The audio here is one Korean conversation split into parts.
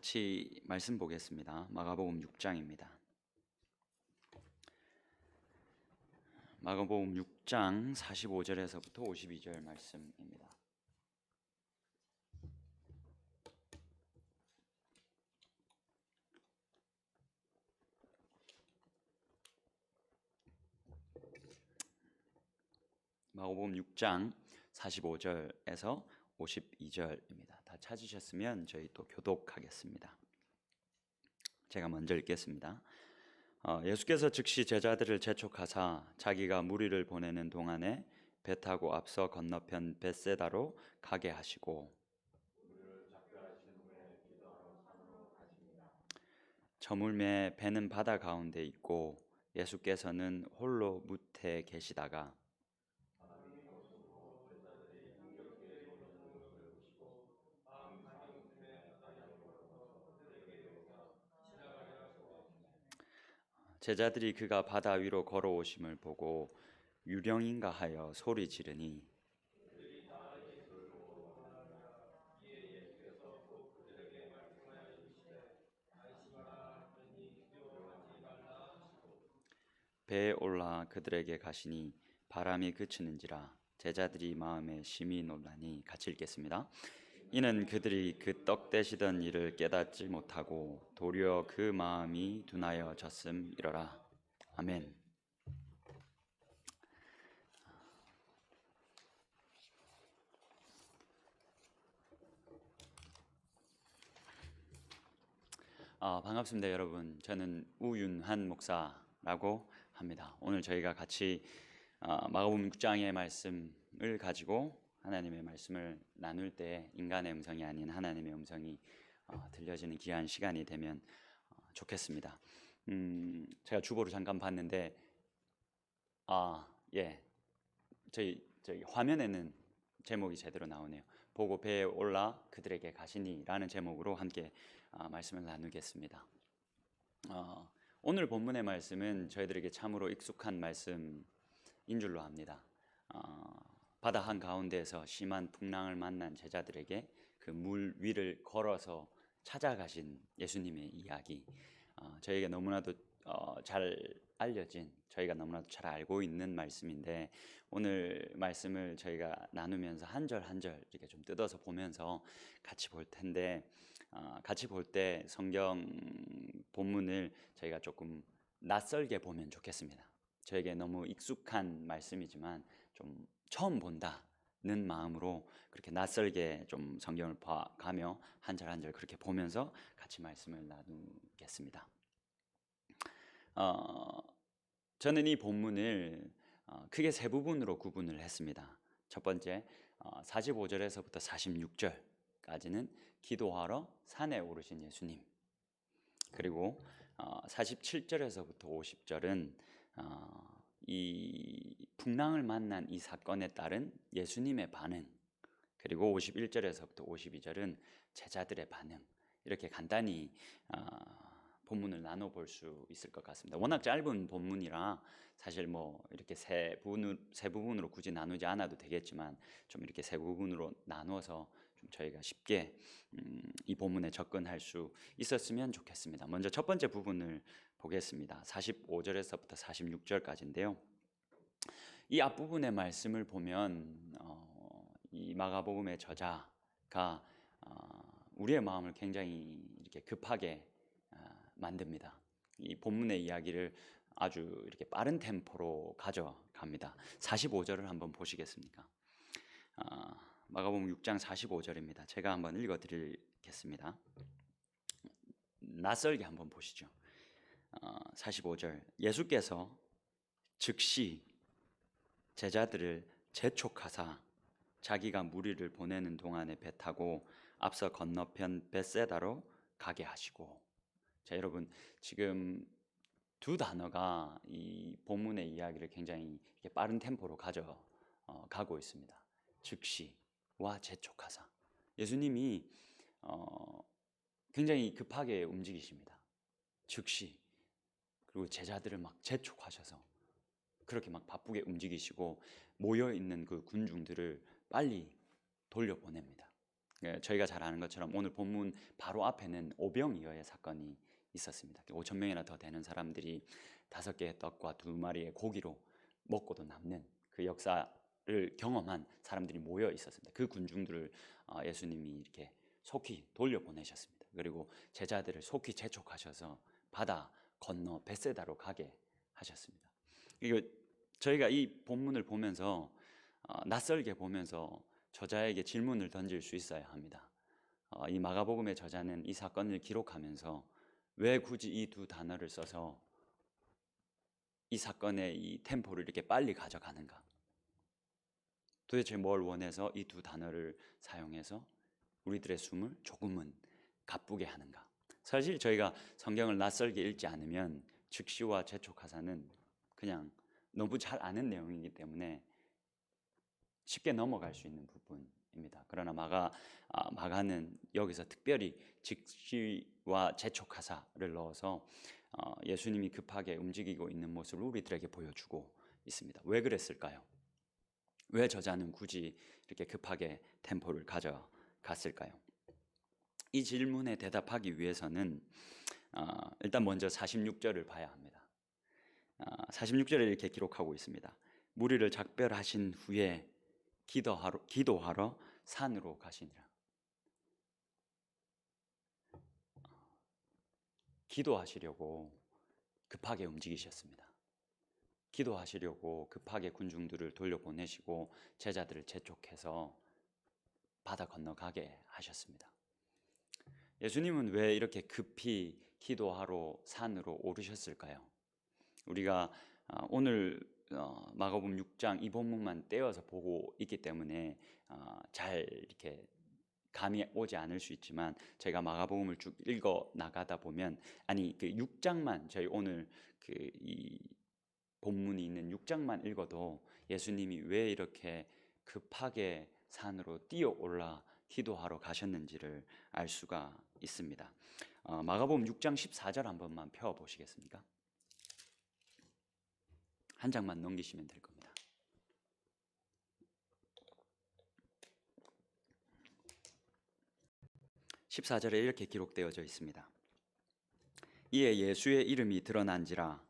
같이 말씀 보겠습니다. 마가복음 6장입니다. 마가복음 6장 45절에서부터 52절 말씀입니다. 마가복음 6장 45절에서 52절입니다. 다 찾으셨으면 저희 또 교독하겠습니다. 제가 먼저 읽겠습니다. 예수께서 즉시 제자들을 재촉하사 자기가 무리를 보내는 동안에 배 타고 앞서 건너편 벳세다로 가게 하시고 저물매 배는 바다 가운데 있고 예수께서는 홀로 무태에 계시다가 제자들이 그가 바다 위로 걸어오심을 보고 유령인가 하여 소리 지르니 배에 올라 그들에게 가시니 바람이 그치는지라 제자들이 마음에 심히 놀라니. 같이 읽겠습니다. 이는 그들이 그 떡 떼시던 일을 깨닫지 못하고 도리어 그 마음이 둔하여 졌음이러라. 아멘. 반갑습니다, 여러분. 저는 우윤한 목사라고 합니다. 오늘 저희가 같이 마가복음 6장의 말씀을 가지고 하나님의 말씀을 나눌 때 인간의 음성이 아닌 하나님의 음성이 들려지는 귀한 시간이 되면 좋겠습니다. 제가 주보를 잠깐 봤는데 저희 화면에는 제목이 제대로 나오네요. 보고 배에 올라 그들에게 가시니 라는 제목으로 함께 말씀을 나누겠습니다. 오늘 본문의 말씀은 저희들에게 참으로 익숙한 말씀인 줄로 압니다. 바다 한가운데에서 심한 풍랑을 만난 제자들에게 그 물 위를 걸어서 찾아가신 예수님의 이야기, 저에게 너무나도 잘 알려진, 저희가 너무나도 잘 알고 있는 말씀인데, 오늘 말씀을 저희가 나누면서 한 절 한 절 이렇게 좀 뜯어서 보면서 같이 볼 텐데, 같이 볼 때 성경 본문을 저희가 조금 낯설게 보면 좋겠습니다. 저에게 너무 익숙한 말씀이지만 좀 처음 본다는 마음으로 그렇게 낯설게 좀 성경을 봐가며 한 절 한 절 그렇게 보면서 같이 말씀을 나누겠습니다. 저는 이 본문을 크게 세 부분으로 구분을 했습니다. 첫 번째, 45절에서부터 46절까지는 기도하러 산에 오르신 예수님, 그리고 47절에서부터 50절은 이 풍랑을 만난 이 사건에 따른 예수님의 반응, 그리고 51절에서부터 52절은 제자들의 반응, 이렇게 간단히 본문을 나눠볼 수 있을 것 같습니다. 워낙 짧은 본문이라 사실 뭐 이렇게 세 부분으로 굳이 나누지 않아도 되겠지만 좀 이렇게 세 부분으로 나눠서 좀 저희가 쉽게 이 본문에 접근할 수 있었으면 좋겠습니다. 먼저 첫 번째 부분을 보겠습니다. 45절에서부터 46절까지인데요. 이 앞부분의 말씀을 보면 이 마가복음의 저자가 우리의 마음을 굉장히 이렇게 급하게 만듭니다. 이 본문의 이야기를 아주 이렇게 빠른 템포로 가져갑니다. 45절을 한번 보시겠습니까? 마가복음 6장 45절입니다. 제가 한번 읽어드리겠습니다. 낯설게 한번 보시죠. 45절, 예수께서 즉시 제자들을 재촉하사 자기가 무리를 보내는 동안에 배 타고 앞서 건너편 벳세다로 가게 하시고. 자, 여러분, 지금 두 단어가 이 본문의 이야기를 굉장히 이렇게 빠른 템포로 가져가고 있습니다. 즉시와 재촉하사. 예수님이 굉장히 급하게 움직이십니다. 즉시. 그리고 제자들을 막 재촉하셔서 그렇게 막 바쁘게 움직이시고 모여있는 그 군중들을 빨리 돌려보냅니다. 저희가 잘 아는 것처럼 오늘 본문 바로 앞에는 오병이어의 사건이 있었습니다. 5천 명이나 더 되는 사람들이 5개의 떡과 2마리의 고기로 먹고도 남는 그 역사를 경험한 사람들이 모여 있었습니다. 그 군중들을 예수님이 이렇게 속히 돌려보내셨습니다. 그리고 제자들을 속히 재촉하셔서 바다 건너 벳세다로 가게 하셨습니다. 이거 저희가 이 본문을 보면서 낯설게 보면서 저자에게 질문을 던질 수 있어야 합니다. 이 마가복음의 저자는 이 사건을 기록하면서 왜 굳이 이 2단어를 써서 이 사건의 이 템포를 이렇게 빨리 가져가는가? 도대체 뭘 원해서 이 2단어를 사용해서 우리들의 숨을 조금은 가쁘게 하는가? 사실 저희가 성경을 낯설게 읽지 않으면 즉시와 재촉하사는 그냥 너무 잘 아는 내용이기 때문에 쉽게 넘어갈 수 있는 부분입니다. 그러나 마가는 여기서 특별히 즉시와 재촉하사를 넣어서 예수님이 급하게 움직이고 있는 모습을 우리들에게 보여주고 있습니다. 왜 그랬을까요? 왜 저자는 굳이 이렇게 급하게 템포를 가져갔을까요? 이 질문에 대답하기 위해서는 일단 먼저 46절을 봐야 합니다. 46절에 이렇게 기록하고 있습니다. 무리를 작별하신 후에 기도하러 산으로 가시니라. 기도하시려고 급하게 움직이셨습니다. 기도하시려고 급하게 군중들을 돌려보내시고 제자들을 재촉해서 바다 건너가게 하셨습니다. 예수님은 왜 이렇게 급히 기도하러 산으로 오르셨을까요? 우리가 오늘 마가복음 6장 이 본문만 떼어서 보고 있기 때문에 잘 이렇게 감이 오지 않을 수 있지만 제가 마가복음을 쭉 읽어 나가다 보면 그 6장만 저희 오늘 이 본문이 있는 6장만 읽어도 예수님이 왜 이렇게 급하게 산으로 뛰어 올라 기도하러 가셨는지를 알 수가 있습니다. 마가복음 6장 14절 한 번만 펴 보시겠습니까? 한 장만 넘기시면 될 겁니다. 14절에 이렇게 기록되어져 있습니다. 이에 예수의 이름이 드러난지라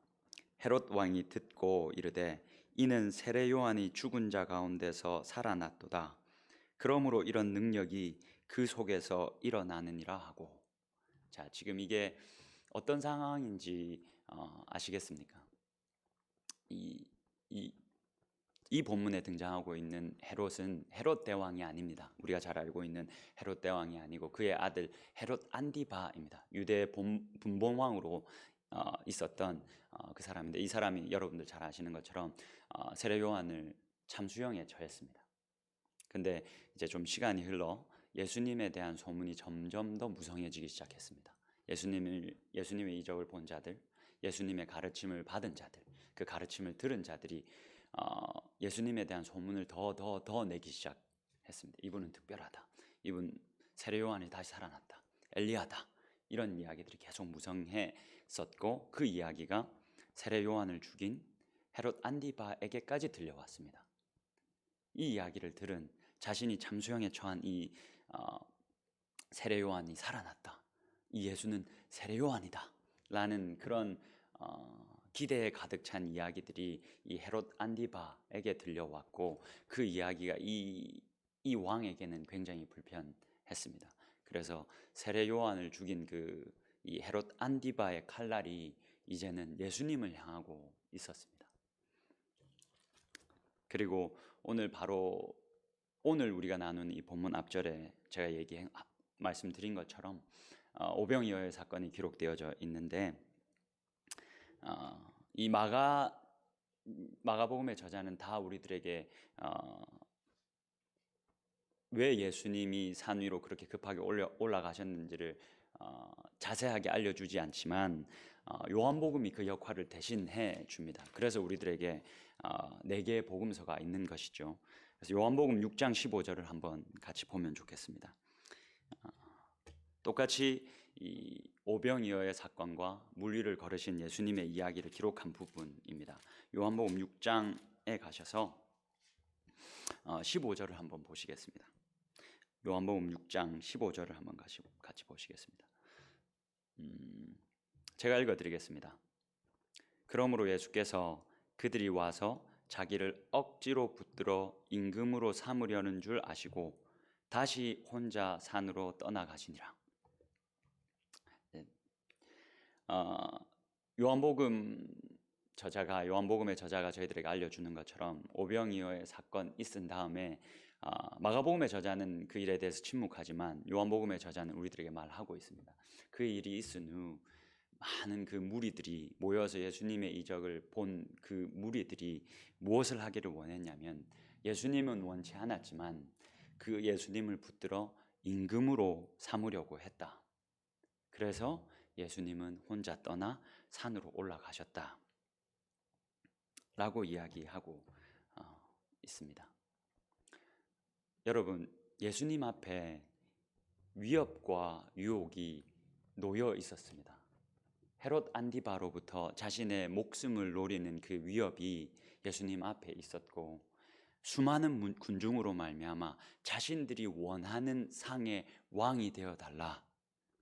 헤롯 왕이 듣고 이르되 이는 세례 요한이 죽은 자 가운데서 살아났도다. 그러므로 이런 능력이 그 속에서 일어나느니라 하고. 자, 지금 이게 어떤 상황인지 아시겠습니까? 이 본문에 등장하고 있는 헤롯은 헤롯 대왕이 아닙니다. 우리가 잘 알고 있는 헤롯 대왕이 아니고 그의 아들 헤롯 안디바입니다. 유대의 분봉왕으로 있었던 그 사람인데 이 사람이 여러분들 잘 아시는 것처럼 세례 요한을 참수형에 처했습니다. 근데 이제 좀 시간이 흘러 예수님에 대한 소문이 점점 더 무성해지기 시작했습니다. 예수님의 이적을 본 자들, 예수님의 가르침을 받은 자들, 그 가르침을 들은 자들이 예수님에 대한 소문을 더 내기 시작했습니다. 이분은 특별하다. 이분 세례 요한이 다시 살아났다. 엘리야다. 이런 이야기들이 계속 무성했었고 그 이야기가 세례 요한을 죽인 헤롯 안디바에게까지 들려왔습니다. 이 이야기를 들은 자신이 참수형에 처한 이 세례 요한이 살아났다. 이 예수는 세례 요한이다. 라는 그런 기대에 가득 찬 이야기들이 이 헤롯 안디바에게 들려왔고 그 이야기가 이 왕에게는 굉장히 불편했습니다. 그래서 세례 요한을 죽인 이 헤롯 안디바의 칼날이 이제는 예수님을 향하고 있었습니다. 그리고 오늘 우리가 나눈 이 본문 앞절에 제가 말씀드린 것처럼 오병이어의 사건이 기록되어져 있는데 이 마가복음의 저자는 다 우리들에게 왜 예수님이 산 위로 그렇게 급하게 올라가셨는지를 자세하게 알려주지 않지만 요한복음이 그 역할을 대신해 줍니다. 그래서 우리들에게 4개의 복음서가 있는 것이죠. 그래서 요한복음 6장 15절을 한번 같이 보면 좋겠습니다. 똑같이 이 오병이어의 사건과 물 위를 걸으신 예수님의 이야기를 기록한 부분입니다. 요한복음 6장에 가셔서 15절을 한번 보시겠습니다. 요한복음 6장 15절을 한번 같이 보시겠습니다. 제가 읽어드리겠습니다. 그러므로 예수께서 그들이 와서 자기를 억지로 붙들어 임금으로 삼으려는 줄 아시고 다시 혼자 산으로 떠나가시니라. 네. 요한복음의 저자가 저희들에게 알려주는 것처럼 오병이어의 사건 있은 다음에 마가복음의 저자는 그 일에 대해서 침묵하지만 요한복음의 저자는 우리들에게 말하고 있습니다. 그 일이 있은 후 많은 그 무리들이 모여서 예수님의 이적을 본 그 무리들이 무엇을 하기를 원했냐면, 예수님은 원치 않았지만 그 예수님을 붙들어 임금으로 삼으려고 했다. 그래서 예수님은 혼자 떠나 산으로 올라가셨다 라고 이야기하고 있습니다. 여러분, 예수님 앞에 위협과 유혹이 놓여 있었습니다. 헤롯 안디바로부터 자신의 목숨을 노리는 그 위협이 예수님 앞에 있었고, 수많은 군중으로 말미암아 자신들이 원하는 상의 왕이 되어 달라,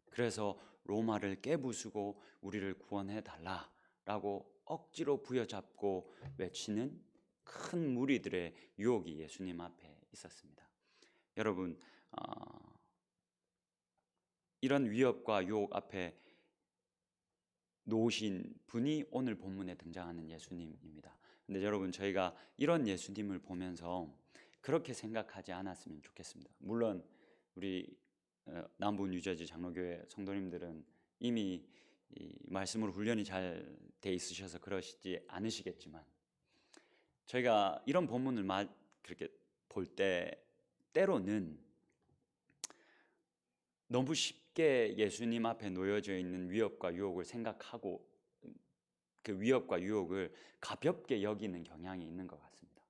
그래서 로마를 깨부수고 우리를 구원해 달라라고 억지로 부여잡고 외치는 큰 무리들의 유혹이 예수님 앞에 있었습니다. 여러분, 이런 위협과 유혹 앞에 놓으신 분이 오늘 본문에 등장하는 예수님입니다. 근데 여러분, 저희가 이런 예수님을 보면서 그렇게 생각하지 않았으면 좋겠습니다. 물론 우리 남부 뉴저지 장로교회 성도님들은 이미 이 말씀으로 훈련이 잘 돼 있으셔서 그러시지 않으시겠지만, 저희가 이런 본문을 그렇게 볼 때 때로는 너무 쉽게 예수님 앞에 놓여져 있는 위협과 유혹을 생각하고 그 위협과 유혹을 가볍게 여기는 경향이 있는 것 같습니다.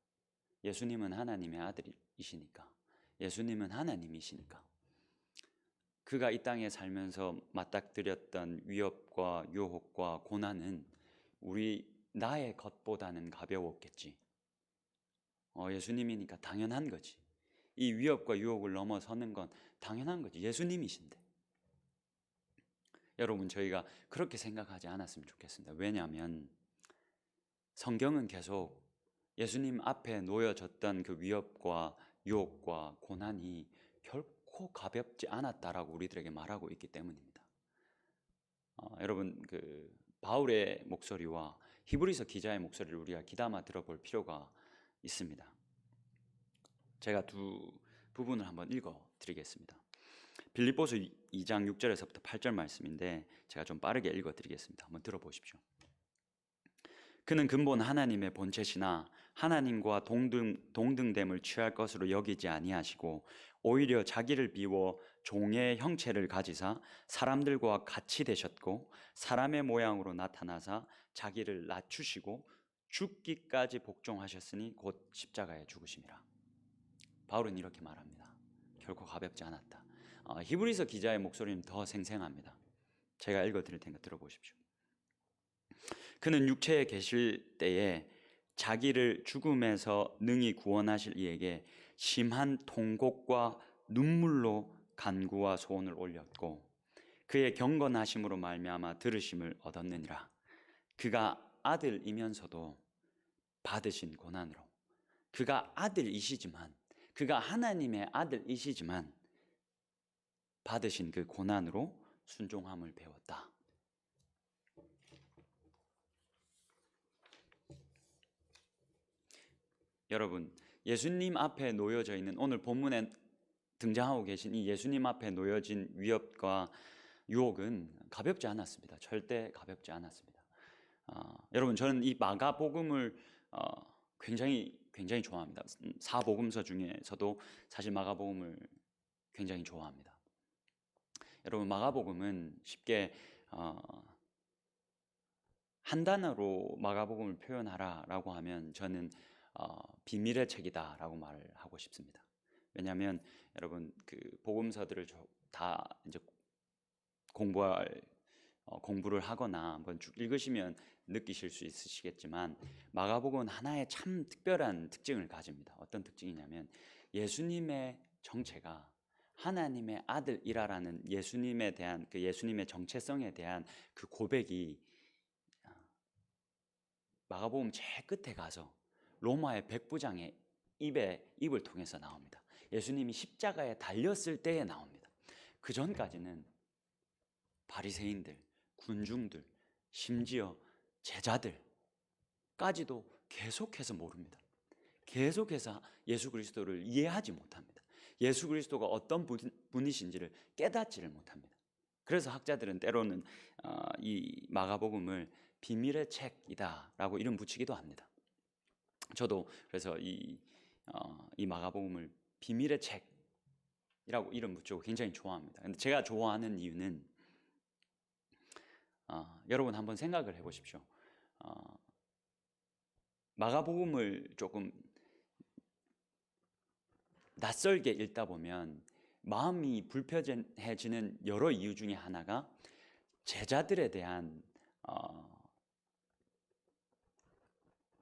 예수님은 하나님의 아들이시니까, 예수님은 하나님이시니까, 그가 이 땅에 살면서 맞닥뜨렸던 위협과 유혹과 고난은 나의 것보다는 가벼웠겠지. 예수님이니까 당연한 거지. 이 위협과 유혹을 넘어서는 건 당연한 거지. 예수님이신데. 여러분, 저희가 그렇게 생각하지 않았으면 좋겠습니다. 왜냐하면 성경은 계속 예수님 앞에 놓여졌던 그 위협과 유혹과 고난이 결코 가볍지 않았다라고 우리들에게 말하고 있기 때문입니다. 여러분, 그 바울의 목소리와 히브리서 기자의 목소리를 우리가 귀담아 들어볼 필요가 있습니다. 제가 두 부분을 한번 읽어 드리겠습니다. 빌립보서 2장 6절에서부터 8절 말씀인데 제가 좀 빠르게 읽어 드리겠습니다. 한번 들어보십시오. 그는 근본 하나님의 본체시나 하나님과 동등됨을 취할 것으로 여기지 아니하시고 오히려 자기를 비워 종의 형체를 가지사 사람들과 같이 되셨고 사람의 모양으로 나타나사 자기를 낮추시고 죽기까지 복종하셨으니 곧 십자가에 죽으심이라. 바울은 이렇게 말합니다. 결코 가볍지 않았다. 히브리서 기자의 목소리는 더 생생합니다. 제가 읽어드릴 테니까 들어보십시오. 그는 육체에 계실 때에 자기를 죽음에서 능히 구원하실 이에게 심한 통곡과 눈물로 간구와 소원을 올렸고 그의 경건하심으로 말미암아 들으심을 얻었느니라. 그가 아들이면서도 받으신 고난으로, 그가 아들이시지만, 그가 하나님의 아들이시지만 받으신 그 고난으로 순종함을 배웠다. 여러분, 예수님 앞에 놓여져 있는, 오늘 본문에 등장하고 계신 이 예수님 앞에 놓여진 위협과 유혹은 가볍지 않았습니다. 절대 가볍지 않았습니다. 여러분, 저는 이 마가복음을 굉장히 좋아합니다. 사복음서 중에서도 사실 마가복음을 굉장히 좋아합니다. 여러분, 마가복음은 쉽게 한 단어로 마가복음을 표현하라라고 하면 저는 비밀의 책이다라고 말을 하고 싶습니다. 왜냐하면 여러분, 그 복음서들을 다 이제 공부를 하거나 한번 쭉 읽으시면 느끼실 수 있으시겠지만 마가복음은 하나의 참 특별한 특징을 가집니다. 어떤 특징이냐면 예수님의 정체가 하나님의 아들이라라는 예수님에 대한 그 예수님의 정체성에 대한 그 고백이 마가복음 제일 끝에 가서 로마의 백부장의 입을 통해서 나옵니다. 예수님이 십자가에 달렸을 때에 나옵니다. 그 전까지는 바리새인들, 군중들, 심지어 제자들까지도 계속해서 모릅니다. 계속해서 예수 그리스도를 이해하지 못합니다. 예수 그리스도가 어떤 분이신지를 깨닫지를 못합니다. 그래서 학자들은 때로는 이 마가복음을 비밀의 책이다라고 이름 붙이기도 합니다. 저도 그래서 이 마가복음을 비밀의 책이라고 이름 붙이고 굉장히 좋아합니다. 근데 제가 좋아하는 이유는 여러분 한번 생각을 해보십시오. 마가복음을 조금 낯설게 읽다 보면 마음이 불편해지는 여러 이유 중에 하나가 제자들에 대한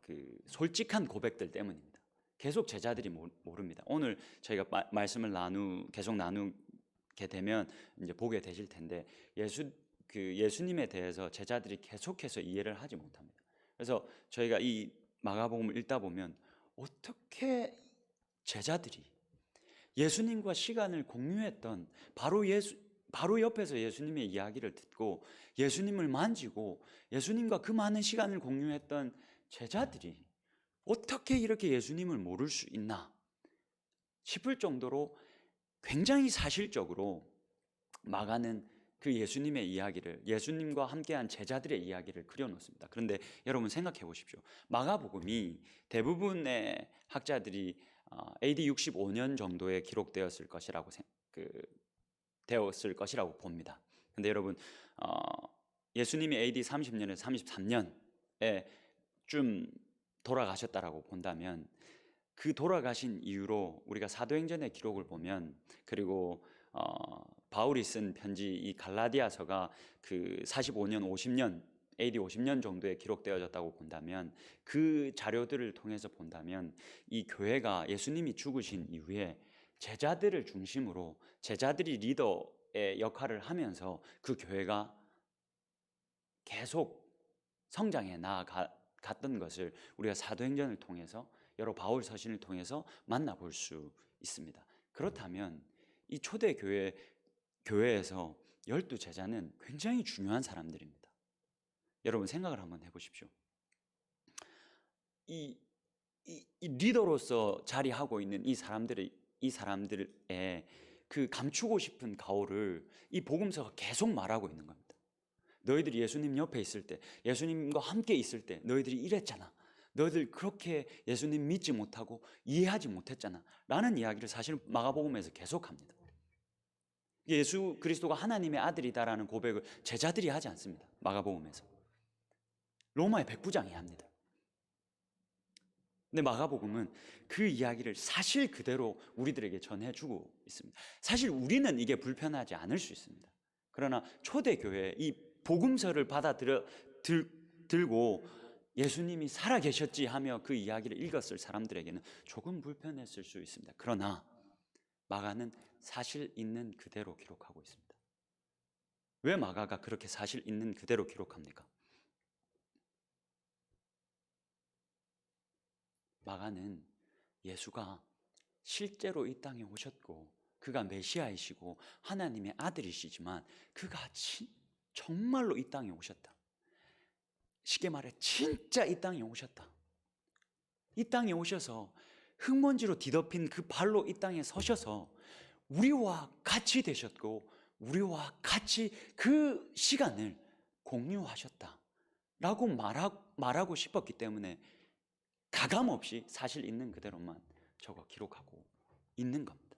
그 솔직한 고백들 때문입니다. 계속 제자들이 모릅니다. 오늘 저희가 말씀을 계속 나누게 되면 이제 보게 되실 텐데 예수님에 대해서 제자들이 계속해서 이해를 하지 못합니다. 그래서 저희가 이 마가복음을 읽다 보면 어떻게 제자들이 예수님과 시간을 공유했던 바로 옆에서 예수님의 이야기를 듣고 예수님을 만지고 예수님과 그 많은 시간을 공유했던 제자들이 어떻게 이렇게 예수님을 모를 수 있나 싶을 정도로 굉장히 사실적으로 마가는 그 예수님의 이야기를, 예수님과 함께한 제자들의 이야기를 그려놓습니다. 그런데 여러분 생각해 보십시오. 마가복음이 대부분의 학자들이 AD 65년 정도에 기록되었을 것이라고 봅니다. 근데 여러분 예수님이 AD 30년에서 33년에 좀 돌아가셨다라고 본다면 그 돌아가신 이후로 우리가 사도행전의 기록을 보면, 그리고 바울이 쓴 편지 이 갈라디아서가 그 45년 50년 AD 50년 정도에 기록되어졌다고 본다면, 그 자료들을 통해서 본다면 이 교회가 예수님이 죽으신 이후에 제자들을 중심으로 제자들이 리더의 역할을 하면서 그 교회가 계속 성장해 나아갔던 것을 우리가 사도행전을 통해서 여러 바울 서신을 통해서 만나볼 수 있습니다. 그렇다면 이 초대 교회에서 12제자는 굉장히 중요한 사람들입니다. 여러분 생각을 한번 해보십시오. 이 리더로서 자리하고 있는 이 사람들의 그 감추고 싶은 가오를 이 복음서가 계속 말하고 있는 겁니다. 너희들이 예수님 옆에 있을 때, 예수님과 함께 있을 때 너희들이 이랬잖아. 너희들 그렇게 예수님 믿지 못하고 이해하지 못했잖아 라는 이야기를 사실 마가복음에서 계속합니다. 예수 그리스도가 하나님의 아들이다라는 고백을 제자들이 하지 않습니다. 마가복음에서 로마의 백부장이 합니다. 근데 마가복음은 그 이야기를 사실 그대로 우리들에게 전해주고 있습니다. 사실 우리는 이게 불편하지 않을 수 있습니다. 그러나 초대교회 이 복음서를 들고 예수님이 살아계셨지 하며 그 이야기를 읽었을 사람들에게는 조금 불편했을 수 있습니다. 그러나 마가는 사실 있는 그대로 기록하고 있습니다. 왜 마가가 그렇게 사실 있는 그대로 기록합니까? 마가는 예수가 실제로 이 땅에 오셨고 그가 메시아이시고 하나님의 아들이시지만 그가 정말로 이 땅에 오셨다. 쉽게 말해 진짜 이 땅에 오셨다. 이 땅에 오셔서 흙먼지로 뒤덮인 그 발로 이 땅에 서셔서 우리와 같이 되셨고 우리와 같이 그 시간을 공유하셨다 라고 말하고 싶었기 때문에 가감없이 사실 있는 그대로만 적어 기록하고 있는 겁니다.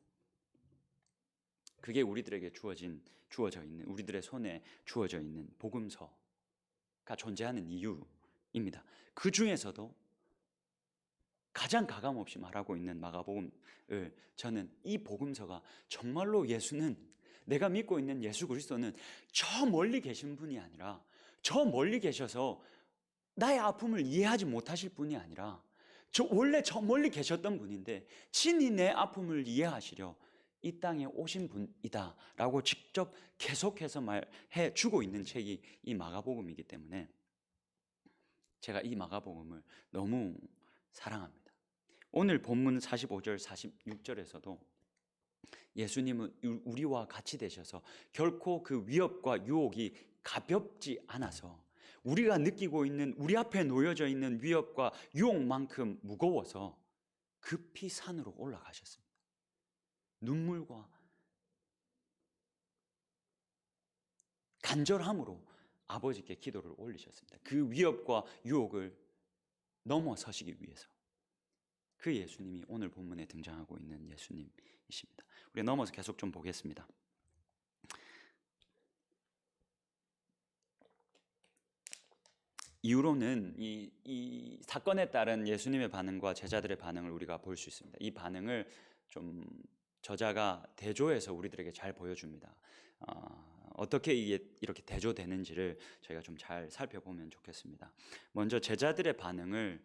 그게 우리들에게 주어져 있는, 우리들의 손에 주어져 있는 복음서가 존재하는 이유입니다. 그 중에서도 가장 가감없이 말하고 있는 마가복음을 저는 이 복음서가 정말로 내가 믿고 있는 예수 그리스도는 저 멀리 계신 분이 아니라, 저 멀리 계셔서 나의 아픔을 이해하지 못하실 분이 아니라 원래 저 멀리 계셨던 분인데 친히 내 아픔을 이해하시려 이 땅에 오신 분이다라고 직접 계속해서 말해 주고 있는 책이 이 마가복음이기 때문에 제가 이 마가복음을 너무 사랑합니다. 오늘 본문 45절 46절에서도 예수님은 우리와 같이 되셔서 결코 그 위협과 유혹이 가볍지 않아서 우리가 느끼고 있는, 우리 앞에 놓여져 있는 위협과 유혹만큼 무거워서 급히 산으로 올라가셨습니다. 눈물과 간절함으로 아버지께 기도를 올리셨습니다. 그 위협과 유혹을 넘어서시기 위해서. 그 예수님이 오늘 본문에 등장하고 있는 예수님이십니다. 우리 넘어서 계속 좀 보겠습니다. 이후로는 이 사건에 따른 예수님의 반응과 제자들의 반응을 우리가 볼 수 있습니다. 이 반응을 좀 저자가 대조해서 우리들에게 잘 보여줍니다. 어떻게 이게 이렇게 대조되는지를 저희가 좀 잘 살펴보면 좋겠습니다. 먼저 제자들의 반응을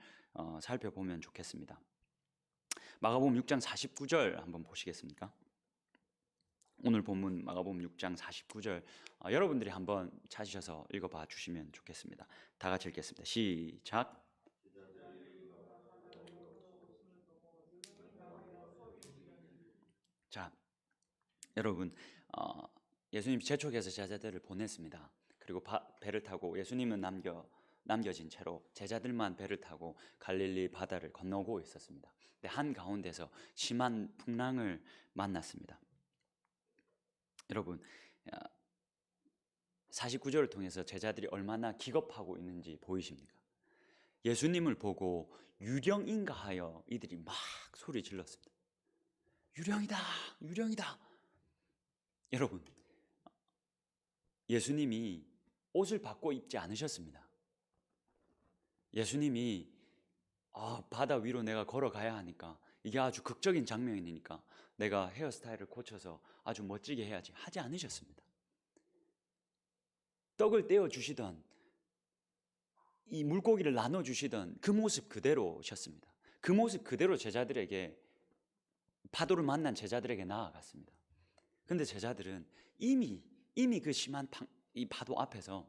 살펴보면 좋겠습니다. 마가복음 6장 49절 한번 보시겠습니까? 오늘 본문 마가복음 6장 49절 여러분들이 한번 찾으셔서 읽어봐 주시면 좋겠습니다. 다 같이 읽겠습니다. 시작. 자, 여러분 예수님 재촉해서 제자들을 보냈습니다. 그리고 배를 타고 예수님은 남겨진 채로 제자들만 배를 타고 갈릴리 바다를 건너고 있었습니다. 근데 한 가운데서 심한 풍랑을 만났습니다. 여러분 49절을 통해서 제자들이 얼마나 기겁하고 있는지 보이십니까? 예수님을 보고 유령인가 하여 이들이 막 소리 질렀습니다. 유령이다, 유령이다. 여러분 예수님이 옷을 바꿔 입지 않으셨습니다. 예수님이 바다 위로 내가 걸어가야 하니까 이게 아주 극적인 장면이니까 내가 헤어스타일을 고쳐서 아주 멋지게 해야지 하지 않으셨습니다. 떡을 떼어 주시던 이 물고기를 나눠 주시던 그 모습 그대로셨습니다. 그 모습 그대로 제자들에게 파도를 만난 제자들에게 나아갔습니다. 근데 제자들은 이미 그 심한 이 파도 앞에서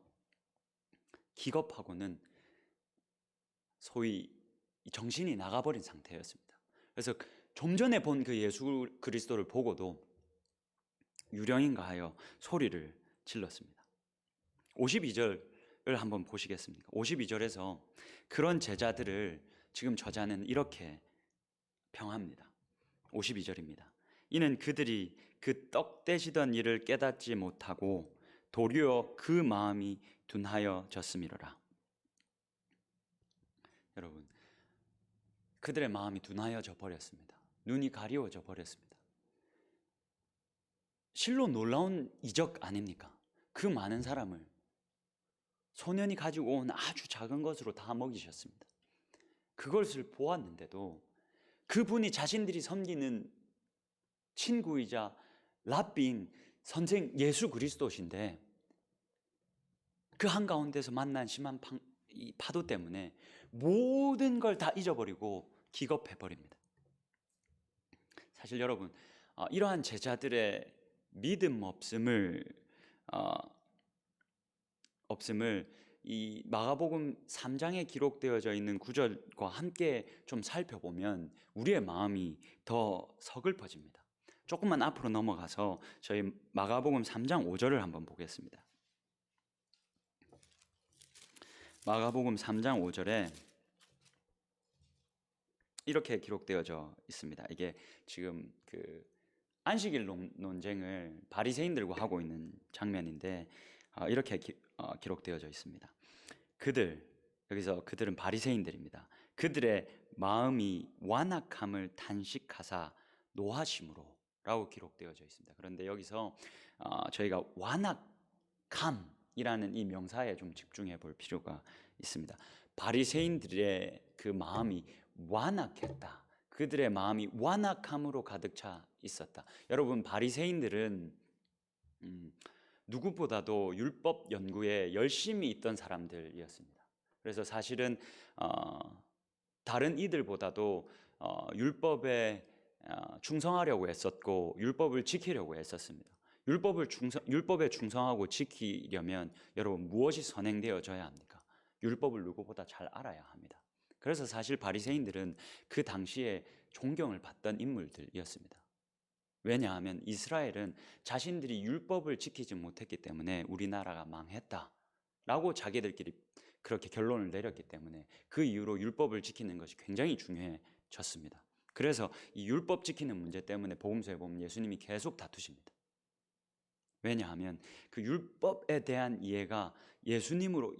기겁하고는 소위 정신이 나가버린 상태였습니다. 그래서 좀 전에 본 그 예수 그리스도를 보고도 유령인가 하여 소리를 질렀습니다. 52절을 한번 보시겠습니까? 52절에서 그런 제자들을 지금 저자는 이렇게 평합니다. 52절입니다. 이는 그들이 그 떡 떼시던 일을 깨닫지 못하고 도리어 그 마음이 둔하여졌음이로라. 여러분, 그들의 마음이 둔하여져 버렸습니다. 눈이 가리워져 버렸습니다. 실로 놀라운 이적 아닙니까? 그 많은 사람을 소년이 가지고 온 아주 작은 것으로 다 먹이셨습니다. 그것을 보았는데도 그분이 자신들이 섬기는 친구이자 랍비인 선생 예수 그리스도신데 그 한가운데서 만난 심한 이 파도 때문에 모든 걸 다 잊어버리고 기겁해버립니다. 사실 여러분 이러한 제자들의 믿음 없음을 이 마가복음 3장에 기록되어져 있는 구절과 함께 좀 살펴보면 우리의 마음이 더 서글퍼집니다. 조금만 앞으로 넘어가서 저희 마가복음 3장 5절을 한번 보겠습니다. 마가복음 3장 5절에 이렇게 기록되어져 있습니다. 이게 지금 그 안식일 논쟁을 바리새인들과 하고 있는 장면인데 이렇게 기록되어져 있습니다. 여기서 그들은 바리새인들입니다. 그들의 마음이 완악함을 단식하사 노하심으로 라고 기록되어져 있습니다. 그런데 여기서 저희가 완악함이라는 이 명사에 좀 집중해 볼 필요가 있습니다. 바리새인들의 그 마음이 완악했다. 그들의 마음이 완악함으로 가득 차 있었다. 여러분 바리새인들은 누구보다도 율법 연구에 열심히 있던 사람들이었습니다. 그래서 사실은 다른 이들보다도 율법의 충성하려고 애썼고 율법을 지키려고 애썼습니다. 율법에 충성하고 지키려면 여러분 무엇이 선행되어져야 합니까? 율법을 누구보다 잘 알아야 합니다. 그래서 사실 바리새인들은 그 당시에 존경을 받던 인물들이었습니다. 왜냐하면 이스라엘은 자신들이 율법을 지키지 못했기 때문에 우리나라가 망했다라고 자기들끼리 그렇게 결론을 내렸기 때문에 그 이후로 율법을 지키는 것이 굉장히 중요해졌습니다. 그래서 이 율법 지키는 문제 때문에 복음서에 보면 예수님이 계속 다투십니다. 왜냐하면 그 율법에 대한 이해가 예수님으로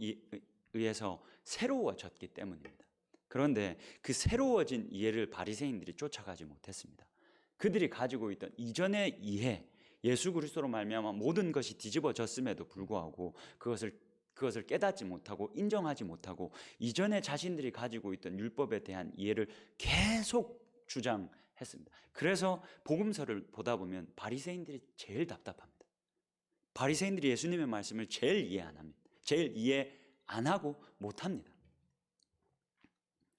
의해서 새로워졌기 때문입니다. 그런데 그 새로워진 이해를 바리새인들이 쫓아가지 못했습니다. 그들이 가지고 있던 이전의 이해, 예수 그리스도로 말미암아 모든 것이 뒤집어졌음에도 불구하고 그것을 깨닫지 못하고 인정하지 못하고 이전에 자신들이 가지고 있던 율법에 대한 이해를 계속 주장했습니다. 그래서 복음서를 보다 보면 바리새인들이 제일 답답합니다. 바리새인들이 예수님의 말씀을 제일 이해 안 합니다. 제일 이해 안 하고 못 합니다.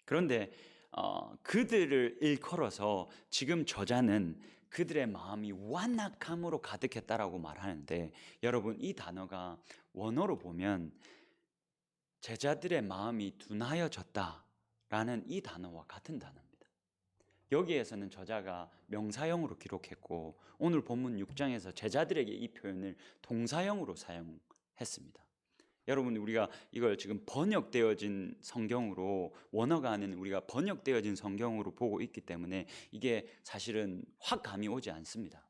그런데 그들을 일컬어서 지금 저자는 그들의 마음이 완악함으로 가득했다라고 말하는데, 여러분 이 단어가 원어로 보면 제자들의 마음이 둔하여졌다라는 이 단어와 같은 단어입니다. 여기에서는 저자가 명사형으로 기록했고 오늘 본문 6장에서 제자들에게 이 표현을 동사형으로 사용했습니다. 여러분 우리가 이걸 지금 번역되어진 성경으로, 원어가 아닌 우리가 번역되어진 성경으로 보고 있기 때문에 이게 사실은 확 감이 오지 않습니다.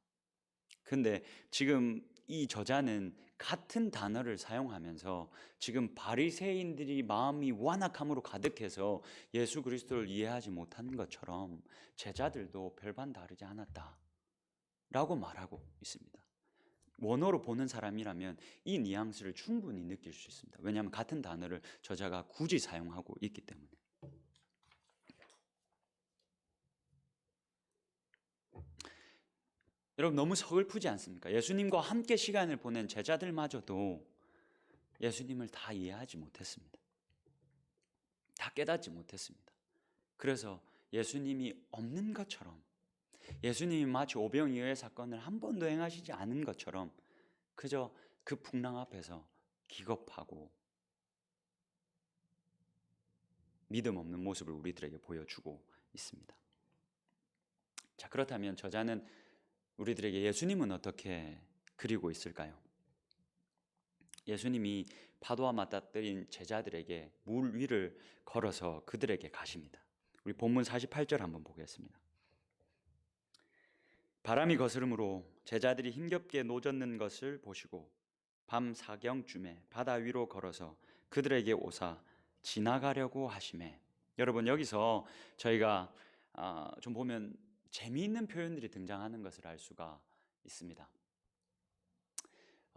근데 지금 이 저자는 같은 단어를 사용하면서 지금 바리새인들이 마음이 완악함으로 가득해서 예수 그리스도를 이해하지 못하는 것처럼 제자들도 별반 다르지 않았다라고 말하고 있습니다. 원어로 보는 사람이라면 이 뉘앙스를 충분히 느낄 수 있습니다. 왜냐하면 같은 단어를 저자가 굳이 사용하고 있기 때문에. 여러분 너무 서글프지 않습니까? 예수님과 함께 시간을 보낸 제자들마저도 예수님을 다 이해하지 못했습니다. 다 깨닫지 못했습니다. 그래서 예수님이 없는 것처럼, 예수님이 마치 오병이어의 사건을 한 번도 행하시지 않은 것처럼 그저 그 풍랑 앞에서 기겁하고 믿음 없는 모습을 우리들에게 보여주고 있습니다. 자, 그렇다면 저자는 우리들에게 예수님은 어떻게 그리고 있을까요? 예수님이 파도와 맞닥뜨린 제자들에게 물 위를 걸어서 그들에게 가십니다. 우리 본문 48절 한번 보겠습니다. 바람이 거스름으로 제자들이 힘겹게 노젓는 것을 보시고 밤 사경쯤에 바다 위로 걸어서 그들에게 오사 지나가려고 하시매. 여러분 여기서 저희가 좀 보면 재미있는 표현들이 등장하는 것을 알 수가 있습니다.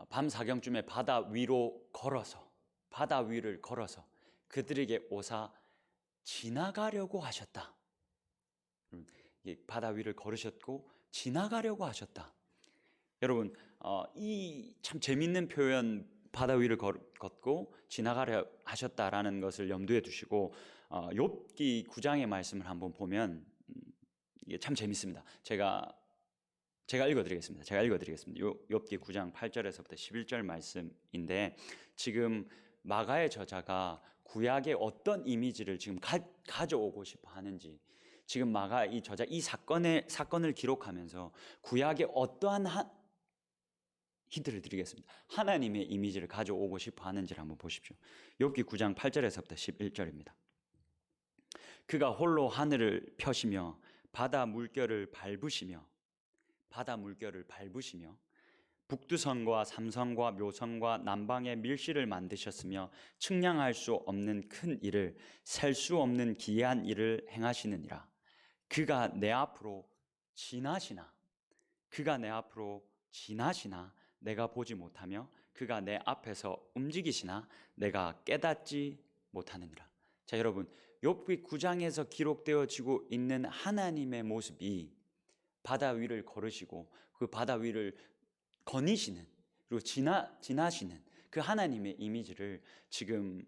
밤 사경쯤에 바다 위로 걸어서, 바다 위를 걸어서 그들에게 오사 지나가려고 하셨다. 바다 위를 걸으셨고 지나가려고 하셨다. 여러분 이 참 재미있는 표현, 바다 위를 걷고 지나가려 하셨다라는 것을 염두에 두시고 욥기 9장의 말씀을 한번 보면 이게 참 재밌습니다. 제가 읽어드리겠습니다. 욥기 9장 8절에서부터 11절 말씀인데, 지금 마가의 저자가 구약의 어떤 이미지를 지금 가져오고 싶어 하는지, 지금 마가 이 저자 이 사건을 기록하면서 구약의 어떠한 힌트를 드리겠습니다. 하나님의 이미지를 가져오고 싶어 하는지를 한번 보십시오. 욥기 9장 8절에서부터 11절입니다. 그가 홀로 하늘을 펴시며 바다 물결을 밟으시며 북두성과 삼성과 묘성과 남방의 밀실을 만드셨으며 측량할 수 없는 큰 일을, 셀 수 없는 기이한 일을 행하시느니라. 그가 내 앞으로 지나시나 내가 보지 못하며 그가 내 앞에서 움직이시나 내가 깨닫지 못하느니라. 자, 여러분 욥기 9장에서 기록되어지고 있는 하나님의 모습이 바다 위를 걸으시고 그 바다 위를 거니시는, 그리고 지나시는 그 하나님의 이미지를 지금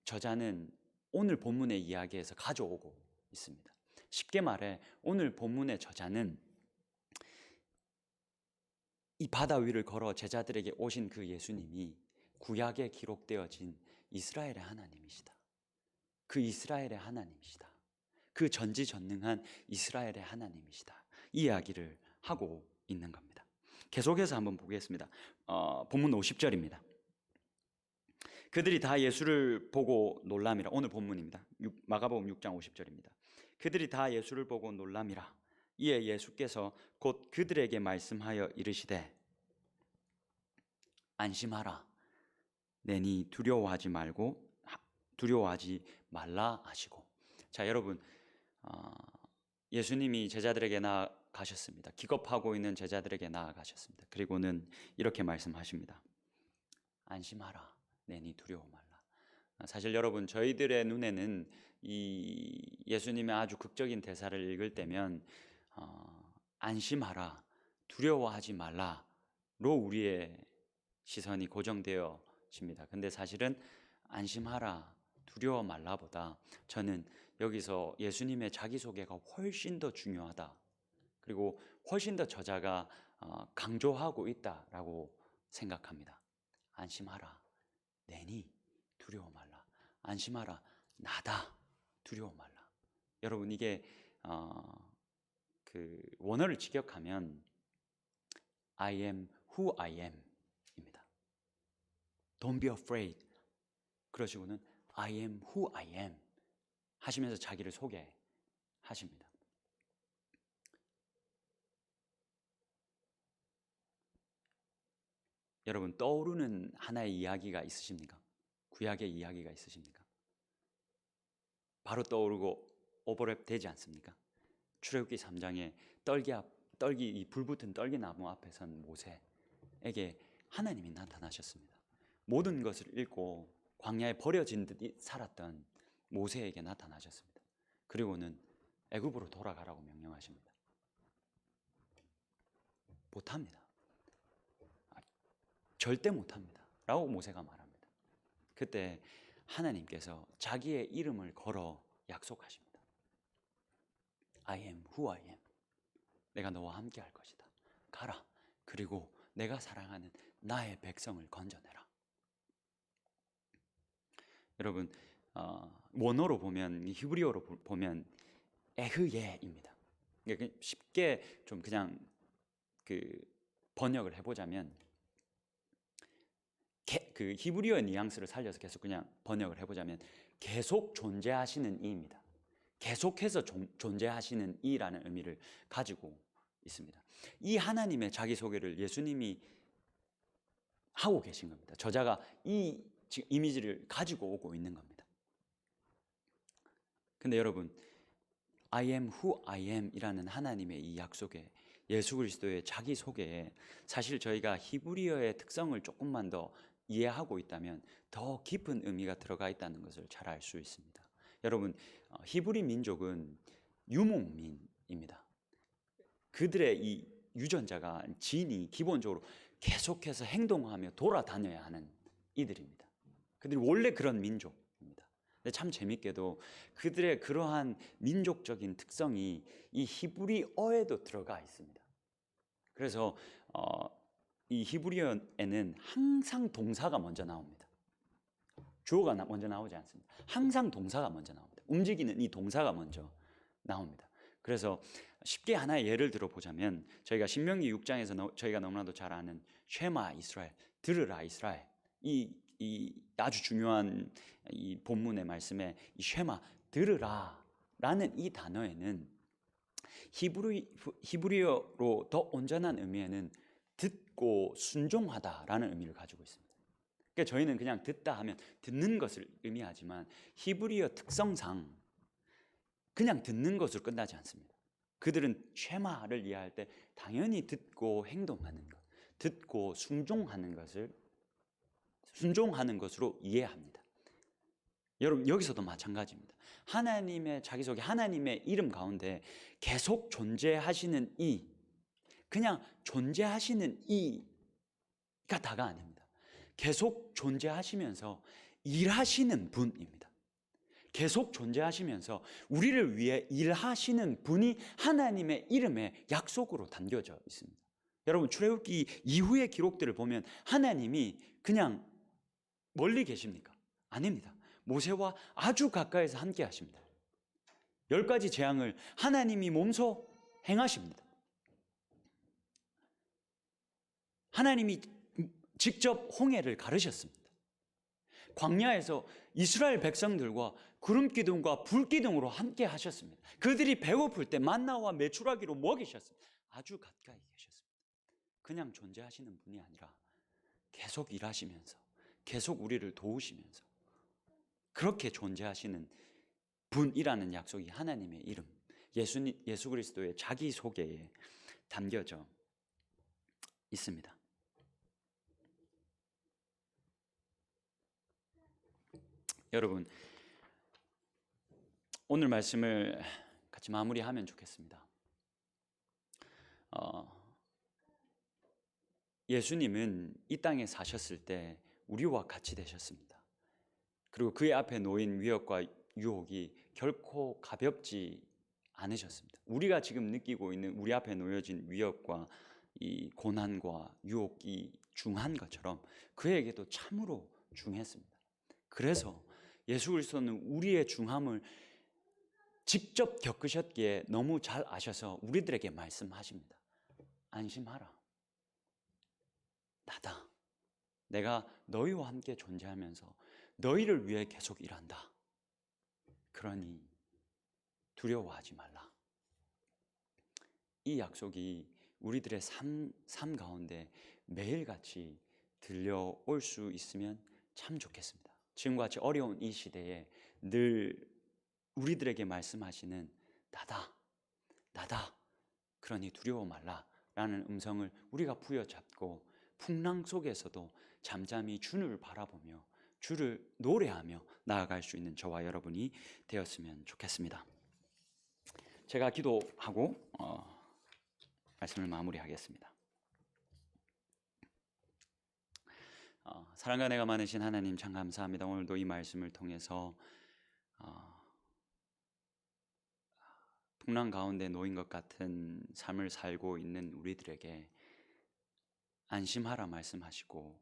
저자는 오늘 본문의 이야기에서 가져오고 있습니다. 쉽게 말해 오늘 본문의 저자는 이 바다 위를 걸어 제자들에게 오신 그 예수님이 구약에 기록되어진 이스라엘의 하나님이시다. 그 이스라엘의 하나님이시다. 그 전지전능한 이스라엘의 하나님이시다. 이 이야기를 하고 있는 겁니다. 계속해서 한번 보겠습니다. 본문 50절입니다. 그들이 다 예수를 보고 놀람이라. 오늘 본문입니다. 마가복음 6장 50절입니다. 그들이 다 예수를 보고 놀람이라. 이에 예수께서 곧 그들에게 말씀하여 이르시되 안심하라. 내니 두려워하지 말라 하시고. 자, 여러분, 예수님이 제자들에게 나아가셨습니다. 기겁하고 있는 제자들에게 나아가셨습니다. 그리고는 이렇게 말씀하십니다. 안심하라. 내니 두려워 말라. 사실 여러분, 저희들의 눈에는 이 예수님의 아주 극적인 대사를 읽을 때면 안심하라, 두려워하지 말라로 우리의 시선이 고정되어집니다. 근데 사실은 안심하라, 두려워 말라보다 저는 여기서 예수님의 자기소개가 훨씬 더 중요하다. 그리고 훨씬 더 저자가 강조하고 있다라고 생각합니다. 안심하라, 내니 두려워 말라. 안심하라, 나다, 두려워 말라. 여러분, 이게 그 원어를 직역하면 I am who I am 입니다. Don't be afraid. 그러시고는 I am who I am 하시면서 자기를 소개하십니다. 여러분, 떠오르는 하나의 이야기가 있으십니까? 구약의 이야기가 있으십니까? 바로 떠오르고 오버랩 되지 않습니까? 출애굽기 3장에 떨기 이 불붙은 떨기나무 앞에 선 모세에게 하나님이 나타나셨습니다. 모든 것을 잃고 광야에 버려진 듯 살았던 모세에게 나타나셨습니다. 그리고는 애굽으로 돌아가라고 명령하십니다. 못합니다. 절대 못합니다. 라고 모세가 말합니다. 그때 하나님께서 자기의 이름을 걸어 약속하십니다. I am who I am. 내가 너와 함께 할 것이다. 가라. 그리고 내가 사랑하는 나의 백성을 건져내라. 여러분, 원어로 보면, 히브리어로 보면 에흐예입니다. 쉽게 좀 그냥 그 번역을 해보자면, 그 히브리어 뉘앙스를 살려서 계속 그냥 번역을 해보자면 계속 존재하시는 이입니다. 계속해서 존재하시는 이라는 의미를 가지고 있습니다. 이 하나님의 자기소개를 예수님이 하고 계신 겁니다. 저자가 이 이미지를 가지고 오고 있는 겁니다. 근데 여러분, I am who I am 이라는 하나님의 이 약속에, 예수 그리스도의 자기소개에 사실 저희가 히브리어의 특성을 조금만 더 이해하고 있다면 더 깊은 의미가 들어가 있다는 것을 잘 알 수 있습니다. 여러분, 히브리 민족은 유목민입니다. 그들의 이 유전자가, 진이 기본적으로 계속해서 행동하며 돌아다녀야 하는 이들입니다. 그들이 원래 그런 민족입니다. 근데 참 재밌게도 그들의 그러한 민족적인 특성이 이 히브리어에도 들어가 있습니다. 그래서 이 히브리어에는 항상 동사가 먼저 나옵니다. 주어가 먼저 나오지 않습니다. 항상 동사가 먼저 나옵니다. 움직이는 이 동사가 먼저 나옵니다. 그래서 쉽게 하나의 예를 들어보자면, 저희가 신명기 6장에서 저희가 너무나도 잘 아는 쉐마 이스라엘, 들으라 이스라엘, 이 아주 중요한 이 본문의 말씀에 이 쉐마, 들으라라는 이 단어에는 히브리어로 더 온전한 의미에는 듣고 순종하다라는 의미를 가지고 있습니다. 그러니까 저희는 그냥 듣다 하면 듣는 것을 의미하지만 히브리어 특성상 그냥 듣는 것으로 끝나지 않습니다. 그들은 쉐마를 이해할 때 당연히 듣고 행동하는 것, 듣고 순종하는 것으로 이해합니다. 여러분, 여기서도 마찬가지입니다. 하나님의 자기소개, 하나님의 이름 가운데 계속 존재하시는 이, 그냥 존재하시는 이가 다가 아닙니다. 계속 존재하시면서 일하시는 분입니다. 계속 존재하시면서 우리를 위해 일하시는 분이 하나님의 이름에 약속으로 담겨져 있습니다. 여러분, 출애굽기 이후의 기록들을 보면 하나님이 그냥 멀리 계십니까? 아닙니다. 모세와 아주 가까이서 함께 하십니다. 10가지 재앙을 하나님이 몸소 행하십니다. 하나님이 직접 홍해를 가르셨습니다. 광야에서 이스라엘 백성들과 구름기둥과 불기둥으로 함께 하셨습니다. 그들이 배고플 때 만나와 메추라기로 먹이셨습니다. 아주 가까이 계셨습니다. 그냥 존재하시는 분이 아니라 계속 일하시면서 계속 우리를 도우시면서 그렇게 존재하시는 분이라는 약속이 하나님의 이름, 예수 그리스도의 자기소개에 담겨져 있습니다. 여러분, 오늘 말씀을 같이 마무리하면 좋겠습니다. 예수님은 이 땅에 사셨을 때 우리와 같이 되셨습니다. 그리고 그의 앞에 놓인 위협과 유혹이 결코 가볍지 않으셨습니다. 우리가 지금 느끼고 있는 우리 앞에 놓여진 위협과 이 고난과 유혹이 중한 것처럼 그에게도 참으로 중했습니다. 그래서 예수 그리스도는 우리의 중함을 직접 겪으셨기에 너무 잘 아셔서 우리들에게 말씀하십니다. 안심하라. 나다. 내가 너희와 함께 존재하면서 너희를 위해 계속 일한다. 그러니 두려워하지 말라. 이 약속이 우리들의 삶 가운데 매일같이 들려올 수 있으면 참 좋겠습니다. 지금과 같이 어려운 이 시대에 늘 우리들에게 말씀하시는 나다. 그러니 두려워 말라 라는 음성을 우리가 부여잡고 풍랑 속에서도 잠잠히 주를 바라보며 주를 노래하며 나아갈 수 있는 저와 여러분이 되었으면 좋겠습니다. 제가 기도하고 말씀을 마무리하겠습니다. 사랑과 은혜가 많으신 하나님 참 감사합니다. 오늘도 이 말씀을 통해서 풍랑 가운데 놓인 것 같은 삶을 살고 있는 우리들에게 안심하라 말씀하시고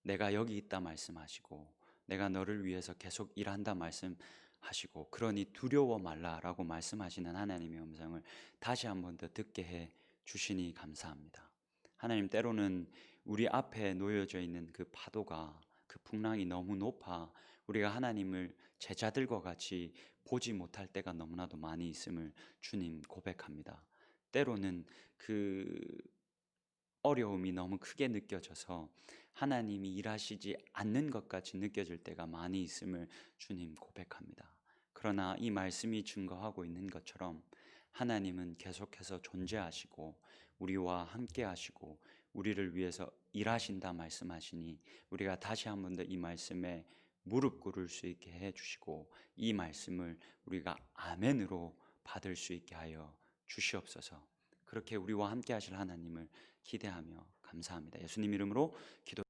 내가 여기 있다 말씀하시고 내가 너를 위해서 계속 일한다 말씀하시고 그러니 두려워 말라라고 말씀하시는 하나님의 음성을 다시 한 번 더 듣게 해 주시니 감사합니다. 하나님, 때로는 우리 앞에 놓여져 있는 그 파도가, 그 풍랑이 너무 높아 우리가 하나님을 제자들과 같이 보지 못할 때가 너무나도 많이 있음을 주님 고백합니다. 때로는 그 어려움이 너무 크게 느껴져서 하나님이 일하시지 않는 것 같이 느껴질 때가 많이 있음을 주님 고백합니다. 그러나 이 말씀이 증거하고 있는 것처럼 하나님은 계속해서 존재하시고 우리와 함께 하시고 우리를 위해서 일하신다 말씀하시니 우리가 다시 한 번 더 이 말씀에 무릎 꿇을 수 있게 해주시고 이 말씀을 우리가 아멘으로 받을 수 있게 하여 주시옵소서. 그렇게 우리와 함께 하실 하나님을 기대하며 감사합니다. 예수님 이름으로 기도